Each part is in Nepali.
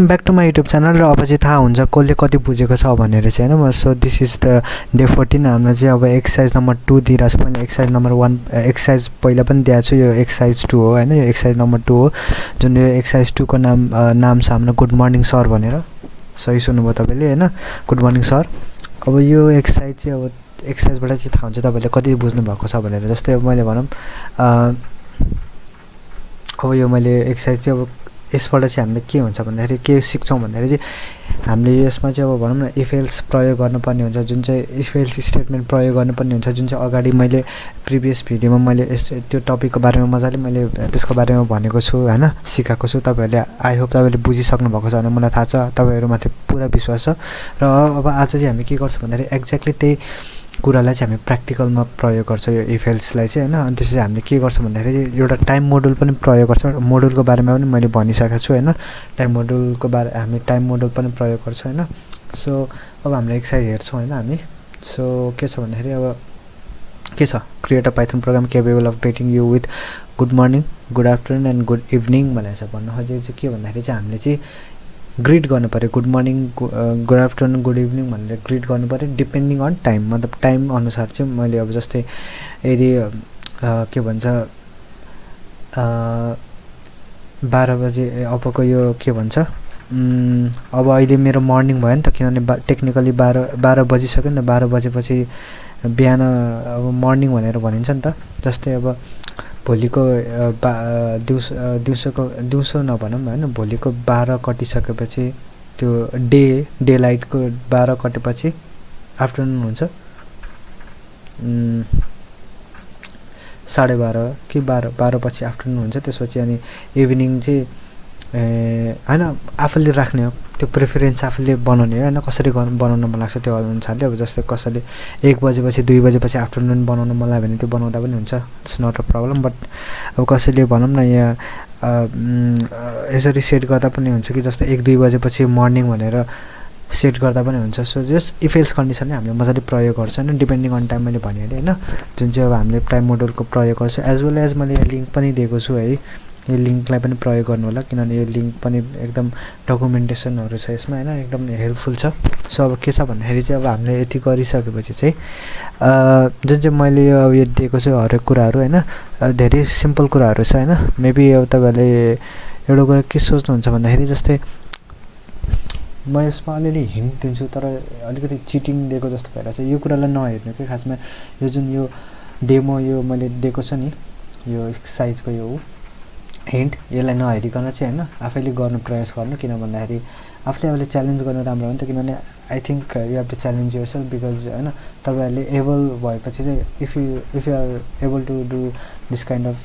Back to my YouTube channel र अब चाहिँ थाहा हुन्छ कसले कति बुझेको छ भनेर चाहिँ हैन। So this is the day 14। हाम्रो चाहिँ अब एक्सर्साइज नम्बर 2 दिइरहेको छ। मैले एक्सर्साइज नम्बर 1 एक्सर्साइज पहिला पनि दिएको छु, यो एक्सर्साइज 2 हो हैन। यो एक्सर्साइज नम्बर 2 हो, जुन यो एक्सर्साइज 2 को नाम छ हाम्रो गुड मर्निङ सर भनेर। सही सुन्नुभयो तपाईँले हैन, गुड मर्निङ सर। अब यो एक्सर्साइज चाहिँ अब एक्सर्साइजबाट चाहिँ थाहा हुन्छ तपाईँले कति बुझ्नु भएको छ भनेर। जस्तै अब मैले भनौँ अब यो मैले एक्सर्साइज चाहिँ अब यसबाट चाहिँ हामीले के हुन्छ भन्दाखेरि के सिक्छौँ भन्दाखेरि चाहिँ हामीले यसमा चाहिँ अब भनौँ न इफ एल्स प्रयोग गर्नुपर्ने हुन्छ, जुन चाहिँ इफ एल्स स्टेटमेन्ट प्रयोग गर्नुपर्ने हुन्छ, जुन चाहिँ अगाडि मैले प्रिभियस भिडियोमा मैले त्यो टपिकको बारेमा मजाले मैले त्यसको बारेमा भनेको छु हैन, सिकाएको छु। तपाईँहरूले आई होप तपाईँले बुझिसक्नु भएको छ भने मलाई थाहा छ, तपाईँहरूमाथि पुरा विश्वास छ। र अब आज चाहिँ हामी के गर्छौँ भन्दाखेरि एक्ज्याक्टली त्यही कुरालाई चाहिँ हामी प्र्याक्टिकलमा प्रयोग गर्छौँ यो इफ एल्सलाई चाहिँ हैन। अनि त्यसपछि हामीले के गर्छौँ भन्दाखेरि एउटा टाइम मोडुल पनि प्रयोग गर्छौँ। मोडुलको बारेमा पनि मैले भनिसकेको छु हैन, टाइम मोडुलको बारे हामी टाइम मोडुल पनि प्रयोग गर्छौँ हैन। सो अब हाम्रो एक्सर्साइज हेर्छौँ हैन हामी। सो के छ भन्दाखेरि अब के छ, create a Python program capable of greeting you with good morning, good afternoon and good evening भनेर छ। भन्नु खोजेको चाहिँ के भन्दाखेरि चाहिँ हामीले चाहिँ ग्रिड गर्नु पऱ्यो, good morning, good afternoon, good evening भनेर ग्रिड गर्नु पऱ्यो डिपेन्डिङ अन टाइम। मतलब टाइम अनुसार चाहिँ मैले अब जस्तै यदि के भन्छ 12 बजे अबको यो के भन्छ अब अहिले मेरो मर्निङ भयो नि त, किनभने टेक्निकली 12 बजिसक्यो नि त। 12 बजेपछि बिहान अब मर्निङ भनेर भनिन्छ नि त। जस्तै अब भोलिको दिउँसो नभनौँ हैन, भोलिको 12 कटिसकेपछि त्यो डे लाइटको 12 कटेपछि आफ्टरनुन हुन्छ, 12:30 कि 12 पछि आफ्टरनुन हुन्छ। त्यसपछि अनि इभिनिङ चाहिँ हैन आफूले राख्ने हो, त्यो प्रेफरेन्स आफूले बनाउने हो हैन, कसरी बनाउन मन लाग्छ त्यो अनुसारले। अब जस्तै कसैले 1 बजेपछि 2 बजेपछि आफ्टरनुन बनाउन मन लाग्यो भने त्यो बनाउँदा पनि हुन्छ, it's not a problem. But अब कसैले भनौँ न यहाँ यसरी सेट गर्दा पनि हुन्छ कि जस्तै 1-2 बजेपछि मर्निङ भनेर सेट गर्दा पनि हुन्छ। सो जस्ट इफ एल्स कन्डिसनले हामीले मजाले प्रयोग गर्छौँ हैन, डिपेन्डिङ अन टाइम मैले भनिहालेँ हैन, जुन चाहिँ अब हामीले टाइम मोडुलको प्रयोग गर्छौँ। एज वेल एज मैले लिङ्क पनि दिएको छु है, यो लिङ्कलाई पनि प्रयोग गर्नु होला, किनभने यो लिङ्क पनि एकदम डकुमेन्टेसनहरू छ यसमा हैन, एकदम हेल्पफुल छ। सो अब के छ भन्दाखेरि चाहिँ अब हामीले यति गरिसकेपछि चाहिँ जुन चाहिँ मैले यो अब यो दिएको छु हरेक कुराहरू हैन, धेरै सिम्पल कुराहरू छ हैन। मेबी अब तपाईँहरूले एउटा कुरा के सोच्नुहुन्छ भन्दाखेरि जस्तै म यसमा अलिअलि हिन्ट दिन्छु तर अलिकति चिटिङ दिएको जस्तो भइरहेको छ। यो कुरालाई नहेर्नु कि खासमा यो जुन यो डेमो यो मैले दिएको छ नि, यो एक्सर्साइजको यो हिन्ट, यसलाई नहेरिकन चाहिँ हैन आफैले गर्न प्रयास गर्नु। किन भन्दाखेरि आफूले च्यालेन्ज गर्नु राम्रो हो नि त, किनभने I think you have to challenge yourself because हैन तपाईँहरूले एबल भएपछि चाहिँ if you are able to do this kind of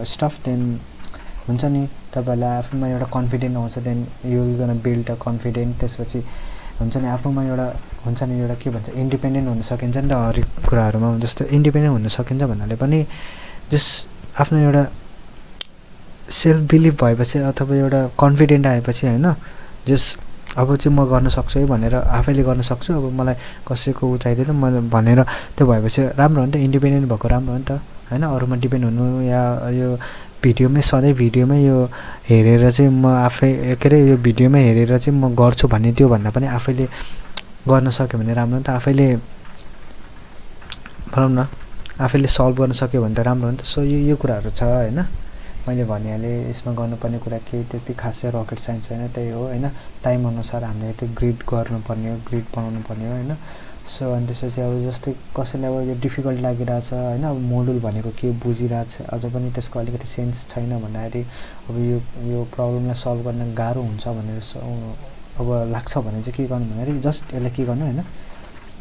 stuff then हुन्छ नि तपाईँहरूलाई आफूमा एउटा कन्फिडेन्ट आउँछ, then you will gonna build a confident. त्यसपछि हुन्छ नि आफ्नोमा एउटा हुन्छ नि एउटा के भन्छ इन्डिपेन्डेन्ट हुन सकिन्छ नि त हरेक कुराहरूमा। जस्तो इन्डिपेन्डेन्ट हुन सकिन्छ भन्नाले पनि जस्ट आफ्नो एउटा सेल्फ बिलिभ भएपछि अथवा एउटा कन्फिडेन्ट आएपछि हैन जस्ट अब चाहिँ म गर्न सक्छु है भनेर आफैले गर्न सक्छु, अब मलाई कसैको चाहिँदैन म भनेर त्यो भएपछि राम्रो हो नि त, इन्डिपेन्डेन्ट भएको राम्रो हो नि त हैन। अरूमा डिपेन्ड हुनु या यो भिडियोमै सधैँ भिडियोमै यो हेरेर चाहिँ म आफै के अरे यो भिडियोमै हेरेर चाहिँ म गर्छु भन्ने त्यो भन्दा पनि आफैले गर्न सक्यो भने राम्रो हो नि त। आफैले भनौँ न आफैले सल्भ गर्न सक्यो भने त राम्रो हो नि त। सो यो कुराहरू छ हैन, मैले भनिहालेँ। यसमा गर्नुपर्ने कुरा केही त्यति खासै रकेट साइन्स होइन, त्यही हो हैन। टाइम अनुसार हामीले त्यो ग्रिड गर्नुपर्ने हो, ग्रिड बनाउनु पर्ने हो हैन। सो अनि त्यसपछि अब जस्तै कसैलाई अब यो डिफिकल्ट लागिरहेछ हैन, अब मोडुल भनेको के बुझिरहेछ अझ पनि त्यसको अलिकति सेन्स छैन भन्दाखेरि अब यो प्रब्लमलाई सल्भ गर्न गाह्रो हुन्छ भनेर अब लाग्छ भने चाहिँ के गर्नु भन्दाखेरि जस्ट यसलाई के गर्नु हैन,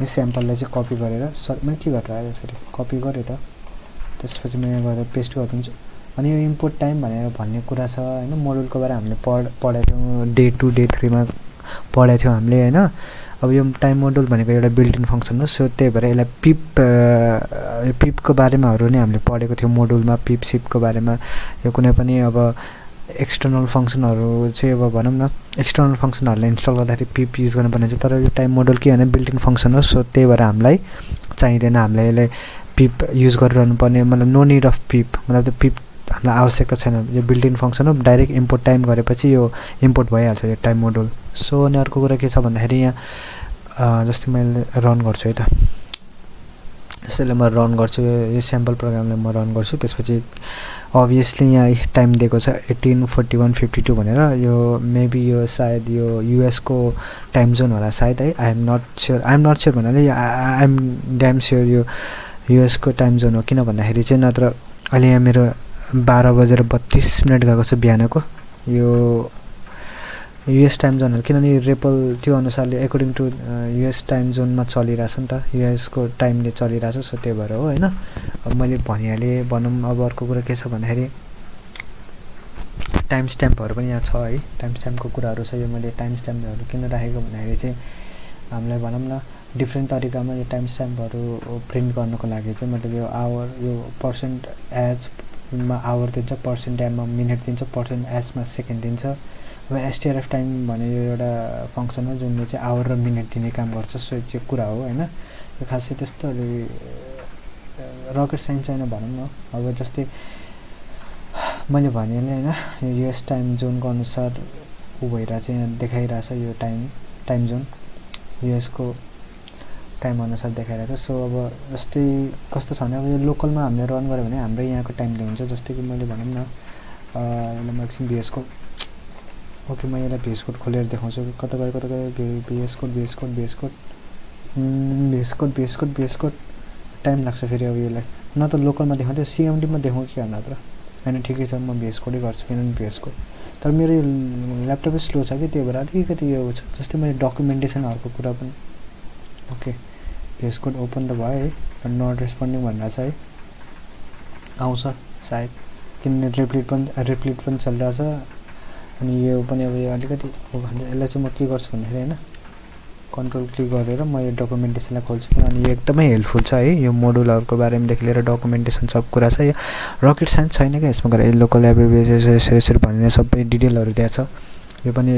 यो स्याम्पललाई चाहिँ कपी गरेर मैले के गरेर आयो फेरि कपी गरेँ त, त्यसपछि म यहाँ गएर पेस्ट गरिदिन्छु। अनि यो इम्पोर्ट टाइम भनेर भन्ने कुरा छ हैन, मोडुलको बारे हामीले पढेको थियौँ डे 2 डे 3 मा पढेको थियौँ हामीले हैन। अब यो टाइम मोडुल भनेको एउटा बिल्ट इन फङ्सन हो। सो त्यही भएर यसलाई पिपको बारेमाहरू नै हामीले पढेको थियौँ मोडुलमा, पिप सिपको बारेमा। यो कुनै पनि अब एक्सटर्नल फङ्सनहरू चाहिँ अब भनौँ न एक्सटर्नल फङ्सनहरूलाई इन्स्टल गर्दाखेरि पिप युज गर्नुपर्ने हुन्छ, तर यो टाइम मोडुल के भने बिल्ट इन फङ्सन हो। सो त्यही भएर हामीलाई चाहिँदैन, हामीलाई यसलाई पिप युज गरिरहनु पर्ने, मतलब नो निड अफ पिप, मतलब त्यो पिप हामीलाई आवश्यकता छैन यो बिल्ट इन फङ्सन हो डाइरेक्ट इम्पोर्ट टाइम गरेपछि यो इम्पोर्ट भइहाल्छ यो टाइम मोडुल सो अनि अर्को कुरा के छ भन्दाखेरि यहाँ जस्तै मैले रन गर्छु है त यसैले म रन गर्छु यो स्याम्पल प्रोग्रामलाई म रन गर्छु त्यसपछि अभियसली यहाँ टाइम दिएको छ 18:41:52 भनेर यो मेबी यो सायद यो युएसको टाइम जोन होला सायद है आई एम नट स्योर भन्नाले आई एम ड्याम स्योर यो युएसको टाइम जोन हो किन भन्दाखेरि चाहिँ नत्र अहिले यहाँ मेरो 12:32 गएको छ बिहानको यो युएस टाइम जोन हो किनभने रेपल त्यो अनुसारले एकर्डिङ टु युएस टाइम जोनमा चलिरहेछ नि त युएसको टाइमले चलिरहेछ सो त्यही भएर हो होइन अब मैले भनिहालेँ भनौँ अब अर्को कुरा के छ भन्दाखेरि टाइम स्ट्याम्पहरू पनि यहाँ छ है टाइम स्ट्याम्पको कुराहरू छ यो मैले टाइम स्ट्याम्पहरू किन राखेको भन्दाखेरि चाहिँ हामीलाई भनौँ न डिफ्रेन्ट तरिकामा यो टाइम स्ट्याम्पहरू प्रिन्ट गर्नको लागि चाहिँ मतलब यो आवर यो पर्सेन्ट एजमा आवर दिन्छ पर्सेन्ट एममा मिनट दिन्छ पर्सेन्ट एजमा सेकेन्ड दिन्छ अब एसटिआरएफ टाइम भने यो एउटा फङ्सन हो जुनले चाहिँ आवर र मिनट दिने काम गर्छ सो त्यो कुरा हो होइन यो खासै त्यस्तो अलि रकेट साइन्स छैन भनौँ न अब जस्तै मैले भनिहालेँ होइन यो युएस टाइम जोनको अनुसार ऊ भइरहेछ यहाँ देखाइरहेछ यो टाइम जोन युएसको टाइम अनुसार देखाइरहेछ सो अब जस्तै कस्तो छ भने अब यो लोकलमा हामीले रन गऱ्यो भने हाम्रो यहाँको टाइमले हुन्छ जस्तै कि मैले भनौँ न यसलाई म एकछिन भिएस कोड ओके म यसलाई भिएस कोड खोलेर देखाउँछु कता गयो भिएस कोड टाइम लाग्छ फेरि अब यसलाई न त लोकलमा देखाउँथ्यो सिएमडीमा देखाउँछु क्या नत्र होइन ठिकै छ म भिएस कोडै गर्छु किनभने भिएस कोड तर मेरो यो ल्यापटपै स्लो छ कि त्यही भएर अलिकति यो छ जस्तै मैले डकुमेन्टेसनहरूको कुरा पनि ओके भिएस कोड ओपन त भयो है नट रेस्पोन्डिङ भनिरहेछ है आउँछ सायद किनभने रिप्लिट पनि चलिरहेछ अनि यो पनि अब यो अलिकति यसलाई चाहिँ म के गर्छु भन्दाखेरि होइन कन्ट्रोल क्लिक गरेर म यो डकुमेन्टेसनलाई खोल्छु अनि यो एकदमै हेल्पफुल छ है यो मोडुलहरूको बारेमादेखि लिएर डकुमेन्टेसन सब कुरा छ यो रकेट साइन्स छैन क्या यसमा गएर लोकल एब्रिभिएसन यसरी भनेर सबै डिटेलहरू दिएको छ यो पनि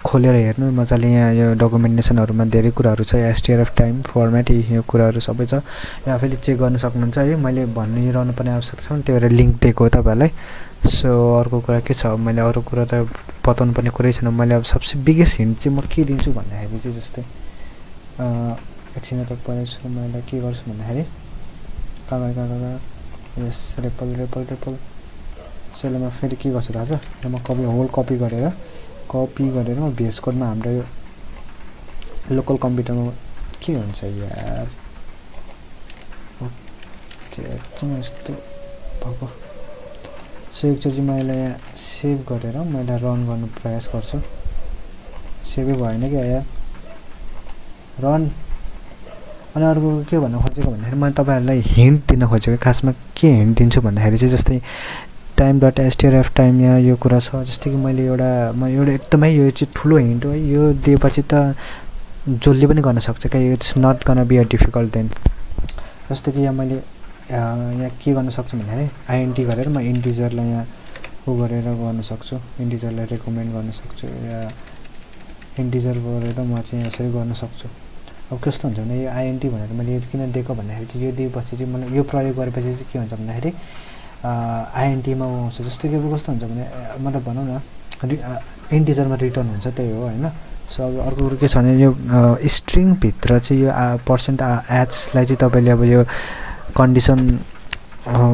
खोलेर हेर्नु मजाले यहाँ यो डकुमेन्टेसनहरूमा धेरै कुराहरू छ एसटिआरएफ टाइम फर्मेट यो कुराहरू सबै छ यो आफैले चेक गर्न सक्नुहुन्छ है मैले भनिरहनु पर्ने आवश्यकता छ त्यही भएर लिङ्क दिएको हो तपाईँहरूलाई सो अर्को कुरा के छ मैले अरू कुरा त बताउनु पर्ने कुरै छैन मैले अब सबसे बिगेस्ट हिन्ट चाहिँ म के दिन्छु भन्दाखेरि चाहिँ जस्तै एकछिन त पहिला मैले के गर्छु भन्दाखेरि कहाँ यस रेपल त्यसैले म फेरि के गर्छु थाहा छ म होल कपी गरेर म भिएस कोडमा हाम्रो यो लोकल कम्प्युटरमा के हुन्छ यार किन यस्तो भएको सो एकचोटि मैले यहाँ सेभ गरेर मैले रन गर्नु प्रयास गर्छु सेभै भएन क्या यार रन अनि अर्को के भन्न खोजेको भन्दाखेरि मैले तपाईँहरूलाई हिन्ट दिन खोजेको खासमा के हिन्ट दिन्छु भन्दाखेरि चाहिँ जस्तै टाइम डट एसटिआरएफ टाइम यहाँ यो कुरा छ जस्तै कि मैले एउटा एकदमै यो चाहिँ ठुलो हिन्ट हो यो दिएपछि त जसले पनि गर्न सक्छ क्या it's not gonna be a difficult then जस्तै कि यहाँ मैले यहाँ के गर्न सक्छु भन्दाखेरि आइएनटी गरेर म इन्टिजरलाई यहाँ ऊ गरेर गर्न सक्छु इन्टिजरलाई रेकमेन्ड गर्न सक्छु या इन्टिजर गरेर म चाहिँ यसरी गर्न सक्छु अब कस्तो हुन्छ भने यो आइएनटी भनेर मैले यो किन दिएको भन्दाखेरि चाहिँ यो दिएपछि चाहिँ मलाई यो प्रयोग गरेपछि चाहिँ के हुन्छ भन्दाखेरि आइएनटीमा आउँछ जस्तो कि अब कस्तो हुन्छ भने मतलब भनौँ न इन्टिजरमा रिटर्न हुन्छ त्यही हो होइन सो अब अर्को कुरो के छ भने यो स्ट्रिङभित्र चाहिँ यो पर्सेन्ट एचलाई चाहिँ तपाईँले अब यो कन्डिसन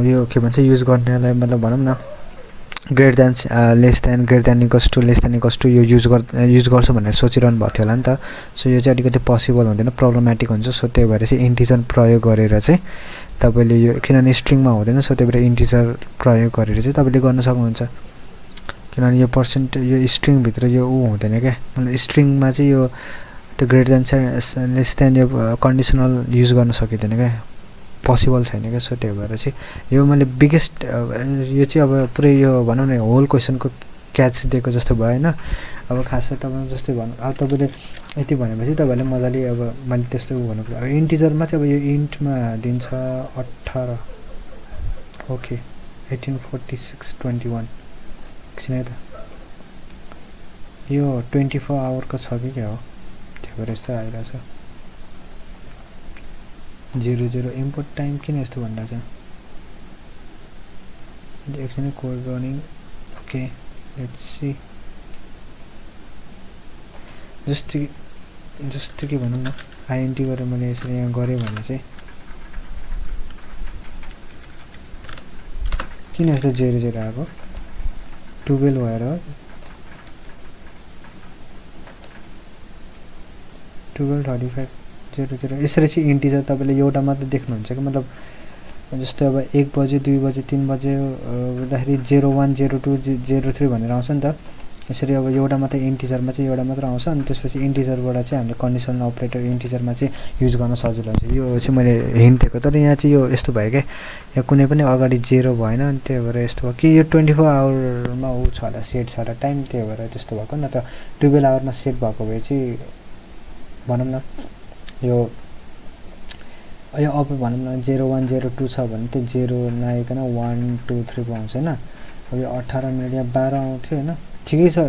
यो के भन्छ युज गर्नेलाई मतलब भनौँ न greater than less than equals to यो युज गर्छ भनेर सोचिरहनु भएको थियो होला नि त सो यो चाहिँ अलिकति पोसिबल हुँदैन प्रब्लमेटिक हुन्छ सो त्यही भएर चाहिँ इन्टिजर प्रयोग गरेर चाहिँ तपाईँले यो किनभने स्ट्रिङमा हुँदैन सो त्यही भएर इन्टिजर प्रयोग गरेर चाहिँ तपाईँले गर्न सक्नुहुन्छ किनभने यो पर्सेन्ट यो स्ट्रिङभित्र यो ऊ हुँदैन क्या मतलब स्ट्रिङमा चाहिँ यो त्यो ग्रेटर देन लेस देन यो कन्डिसनल युज गर्न सकिँदैन क्या पोसिबल छैन क्या सो त्यही भएर चाहिँ यो मैले बिगेस्ट यो चाहिँ अब पुरै यो भनौँ न होल क्वेसनको क्याच दिएको जस्तो भयो होइन अब खास चाहिँ तपाईँ जस्तै भन्नु अब तपाईँले यति भनेपछि तपाईँहरूले मजाले अब मैले त्यस्तो उ भन्नु अब इन्टिजरमा चाहिँ अब यो इन्टमा दिन्छ 18 ओके 18:46:21 एकछिन है त यो 24 आवरको छ कि क्या हो त्यही भएर यस्तो आइरहेछ 00 इम्पोर्ट टाइम किन यस्तो भनिरहेछ एकछिन code running okay let's see जस्तो कि भनौँ न आइएनटी गरेर मैले यसरी यहाँ गरेँ भने चाहिँ किन यस्तो 0 आएको 12 भएर 12:35 00 यसरी चाहिँ इन्टिजर तपाईँले एउटा मात्र देख्नुहुन्छ कि मतलब जस्तो अब 1 बजे 2 बजे 3 बजे गर्दाखेरि 01 02 03 भनेर आउँछ नि त यसरी अब एउटा मात्र इन्टिजरमा चाहिँ एउटा मात्र आउँछ अनि त्यसपछि इन्टिजरबाट चाहिँ हामीले कन्डिसनल अपरेटर इन्टिजरमा चाहिँ युज गर्न सजिलो हुन्छ यो चाहिँ मैले हिन्ट दिएको तर यहाँ चाहिँ यो यस्तो भयो क्या यहाँ कुनै पनि अगाडि 0 भएन अनि त्यही भएर यस्तो भयो कि यो 24 आवरमा ऊ छ होला सेट छ होला टाइम त्यही भएर त्यस्तो भएको न त 12 आवरमा सेट भएको भए चाहिँ भनौँ न यो अब भनौँ न 01 02 छ भने त्यो 0 नआइकन 1 2 3 पाउँछ होइन अब यो 18 मिनट या 12 आउँथ्यो होइन ठिकै छ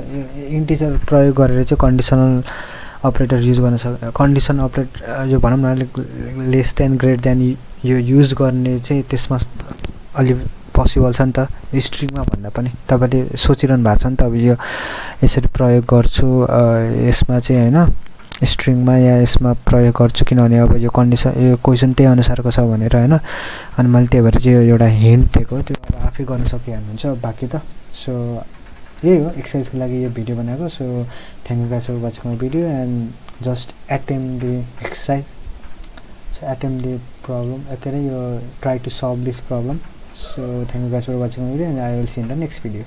इन्टिजर प्रयोग गरेर चाहिँ कन्डिसनल अपरेटर युज गर्न सक्छ कन्डिसन अपरेट यो भनौँ न अलिक लेस देन ग्रेटर देन यो युज गर्ने चाहिँ त्यसमा अलिक पोसिबल छ नि त स्ट्रिङमा भन्दा पनि तपाईँले सोचिरहनु भएको छ नि त अब यो यसरी प्रयोग गर्छु यसमा चाहिँ होइन स्ट्रिङमा या यसमा प्रयोग गर्छु किनभने अब यो कन्डिसन यो क्वेसन त्यही अनुसारको छ भनेर होइन अनि मैले त्यही भएर चाहिँ यो एउटा हिन्ट दिएको त्यो अब आफै गर्न सकिहाल्नुहुन्छ बाँकी त सो यही हो एक्सर्साइजको लागि यो भिडियो बनाएको so thank you guys for watching my video and just attempt the exercise so attempt the problem के अरे यो try to solve this problem so thank you guys for watching my video and I will see in the next video